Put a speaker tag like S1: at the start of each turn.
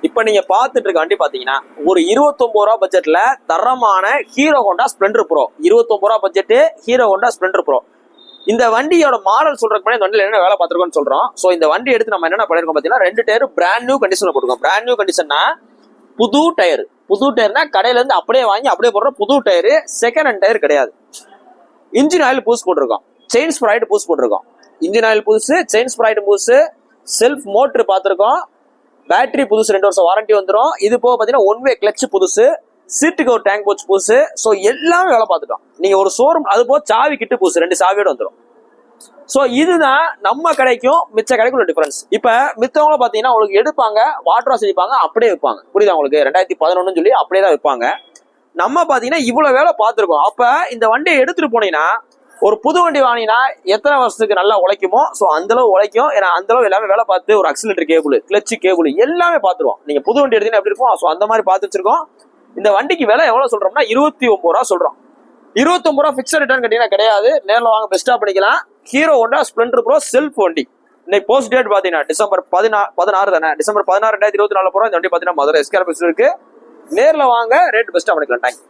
S1: இப்ப நீங்க பாத்துட்டு இருக்க வண்டி பாத்தீங்கன்னா ஒரு 29 ரூபா பட்ஜெட்ல தரமான ஹீரோ ஹோண்டா ஸ்ப்ளெண்டர் ப்ரோ. 29 ரூபா budget hero Honda Splendor bro. இந்த வண்டியோட மாடல் சொல்றதுக்கு முன்னாடி இந்த வண்டியில என்ன வேலை பார்த்திருக்கோம்னு சொல்றோம். சோ இந்த வண்டி எடுத்து நம்ம என்ன பண்ணிருக்கோம் பாத்தீங்கன்னா 2 டயர் பிராண்ட் நியூ கண்டிஷன்ல போட்டுருக்கோம். பிராண்ட் நியூ கண்டிஷன்னா புது டயர். புது டயர்னா கடையில இருந்து அப்படியே வாங்கி அப்படியே போடுற புது டயர், செகண்ட் ஹேண்ட் டயர் கிடையாது. இன்ஜின் ஆயில் புதுசு போட்டிருக்கோம், செயின் ஸ்ப்ரைட் புதுசு போட்டிருக்கோம். இன்ஜின் ஆயில் புதுசு, செயின் ஸ்ப்ரைட் புதுசு, செல்ஃப் மோட்டர் பார்த்திருக்கோம், பேட்டரி புதுசு, 2 வருஷம் வாரண்டி வந்துடும். இது போக பாத்தீங்கன்னா 1 வே கிளட்ச் புதுசு, சீட்டுக்கு ஒரு டேங்க் போச்சு புதுசு. ஸோ எல்லாமே வேலை பார்த்துட்டோம். நீங்க ஒரு ஷோரூம் அது போக சாவி கிட்டு புதுசு, 2 சாவியோட வந்துடும். ஸோ இதுதான் நம்ம கடைக்கும் மிச்ச கடைக்கும் உள்ள டிஃபரன்ஸ். இப்ப மித்தவங்கள பாத்தீங்கன்னா உங்களுக்கு எடுப்பாங்க, வாட்டர் வாஷ் அடிப்பாங்க, அப்படியே வைப்பாங்க. புரியுதா உங்களுக்கு? 2011 சொல்லி அப்படியே தான் வைப்பாங்க. நம்ம பாத்தீங்கன்னா இவ்வளவு வேலை பார்த்துருக்கோம். அப்ப இந்த வண்டியை எடுத்துட்டு போனீங்கன்னா ஒரு புது வண்டி வாங்கினா எத்தனை வருஷத்துக்கு நல்லா உழைக்குமோ ஸோ அந்த அளவு உழைக்கும். ஏன்னா அந்த அளவு எல்லாமே வேலை பார்த்து ஒரு அக்சிலேட்டர் கேபிள், கிளட்ச் கேபிள் எல்லாமே பார்த்துருவோம். நீங்க புது வண்டி எடுத்தீங்கன்னா எப்படி இருக்கும், ஸோ அந்த மாதிரி பார்த்து வச்சிருக்கோம். இந்த வண்டிக்கு விலை எவ்வளவு சொல்றோம்னா 29 ரூபா சொல்றோம். 29 ரூபா பிக்சர் ரிட்டர்ன் கட்டினா கிடையாது, நேரில் வாங்க பெஸ்டா பண்ணிக்கலாம். Hero Honda Splendor bro self வண்டி. இன்னைக்கு போஸ்ட் டேட் பாத்தீங்கன்னா டிசம்பர் 16 தானே, டிசம்பர் 16 2024 போறோம். இந்த வண்டி பாத்தீங்கன்னா மதுரை எஸ்கேர் இருக்கு. நேரில் வாங்க, ரேட் பெஸ்டா பண்ணிக்கலாம். தேங்க்யூ.